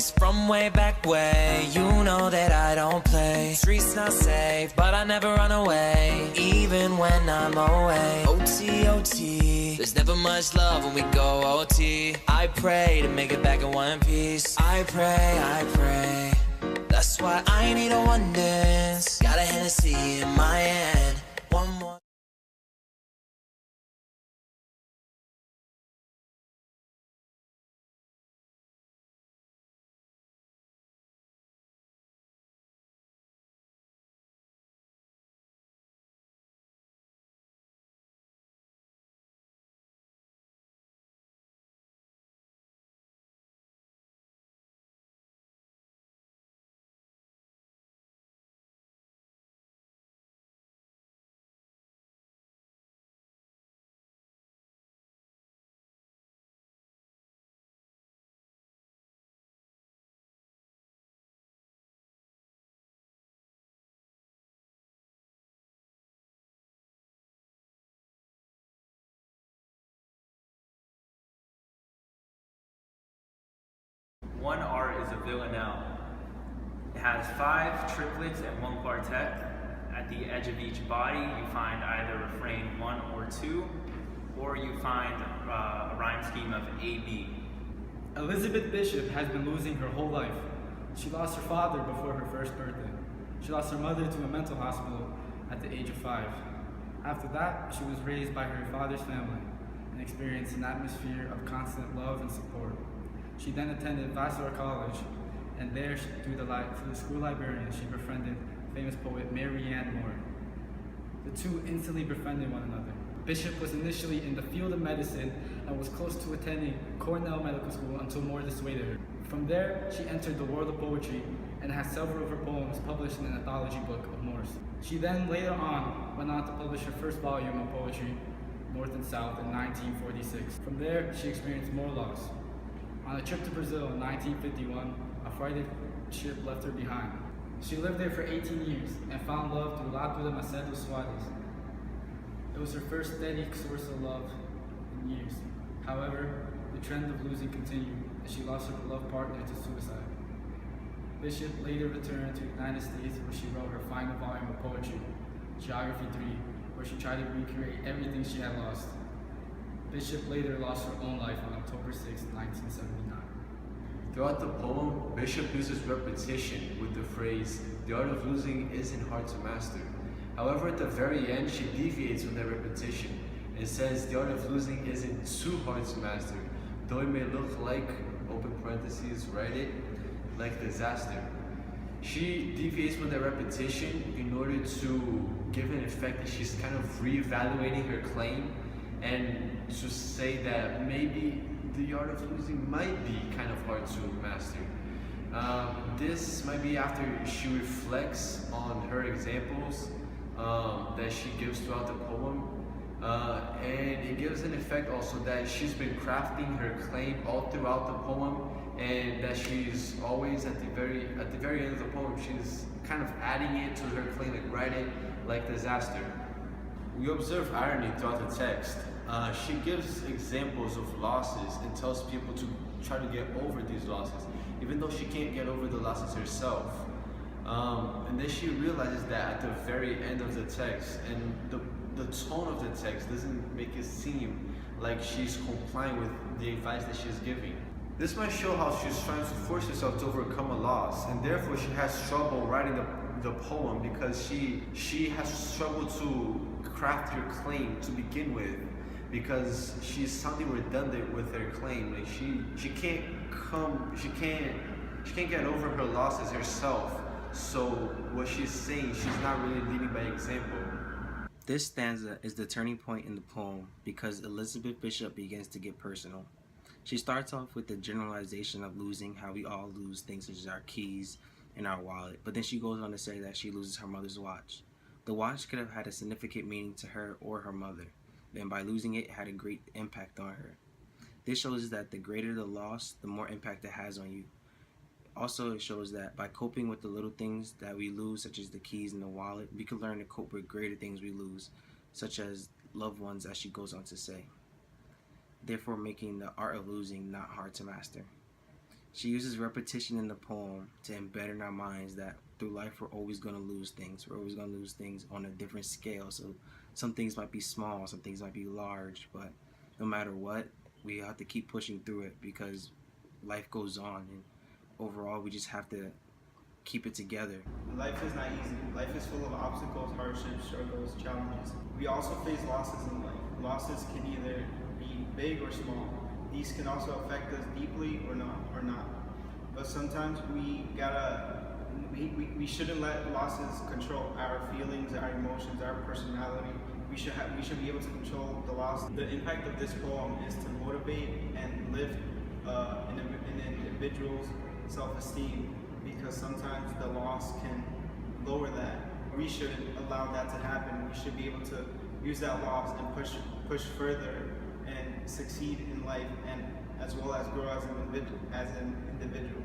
ways from way back way. You know that I don't play. Streets not safe, but I never run away, even when I'm away. OT, OT, there's never much love when we go OT. I pray to make it back in one piece. I pray. That's why I need a one dance. Got a Hennessy in my hand. One more. One art is a villanelle. It has 5 triplets and 1 quartet. At the edge of each body, you find either refrain 1 or 2, or you find a rhyme scheme of A-B. Elizabeth Bishop has been losing her whole life. She lost her father before her first birthday. She lost her mother to a mental hospital at the age of 5. After that, she was raised by her father's family and experienced an atmosphere of constant love and support. She then attended Vassar College, and there, through the school librarian, she befriended famous poet Mary Ann Moore. The two instantly befriended one another. Bishop was initially in the field of medicine and was close to attending Cornell Medical School until Moore dissuaded her. From there, she entered the world of poetry and has several of her poems published in an anthology book of Moore's. She then later on went on to publish her first volume of poetry, North and South, in 1946. From there, she experienced more loss. On a trip to Brazil in 1951, a frightened ship left her behind. She lived there for 18 years and found love through Lago de Macedo Soares. It was her first steady source of love in years. However, the trend of losing continued, and she lost her beloved partner to suicide. Bishop later returned to the United States, where she wrote her final volume of poetry, Geography 3, where she tried to recreate everything she had lost. Bishop later lost her own life on October 6, 1979. Throughout the poem, Bishop uses repetition with the phrase, "The art of losing isn't hard to master." However, at the very end, she deviates from that repetition and says, "The art of losing isn't too hard to master, though it may look like, open parentheses, write it, like disaster." She deviates from that repetition in order to give an effect that she's kind of reevaluating her claim and to say that maybe the art of losing might be kind of hard to master. This might be after she reflects on her examples that she gives throughout the poem, and it gives an effect also that she's been crafting her claim all throughout the poem, and that she's always at the very end of the poem, she's kind of adding it to her claim, like write it like disaster. We observe irony throughout the text. She gives examples of losses and tells people to try to get over these losses, even though she can't get over the losses herself. And then she realizes that at the very end of the text, and the tone of the text doesn't make it seem like she's complying with the advice that she's giving. This might show how she's trying to force herself to overcome a loss, and therefore she has trouble writing the poem because she has struggled to craft her claim to begin with, because she's sounding redundant with her claim. Like she can't get over her losses herself. So what she's saying, she's not really leading by example. This stanza is the turning point in the poem because Elizabeth Bishop begins to get personal. She starts off with the generalization of losing, how we all lose things such as our keys and our wallet, but then she goes on to say that she loses her mother's watch. The watch could have had a significant meaning to her or her mother, and by losing it had a great impact on her. This shows that the greater the loss, the more impact it has on you. Also, it shows that by coping with the little things that we lose, such as the keys and the wallet, we can learn to cope with greater things we lose, such as loved ones, as she goes on to say. Therefore, making the art of losing not hard to master. She uses repetition in the poem to embed in our minds that through life we're always going to lose things. We're always going to lose things on a different scale. So some things might be small, some things might be large, but no matter what, we have to keep pushing through it because life goes on, and overall we just have to keep it together. Life is not easy. Life is full of obstacles, hardships, struggles, challenges. We also face losses in life. Losses can either be big or small. These can also affect us deeply or not. But sometimes we shouldn't let losses control our feelings, our emotions, our personality. We should be able to control the loss. The impact of this poem is to motivate and lift an individual's self-esteem, because sometimes the loss can lower that. We shouldn't allow that to happen. We should be able to use that loss and push further and succeed in life, and as well as grow as an individual.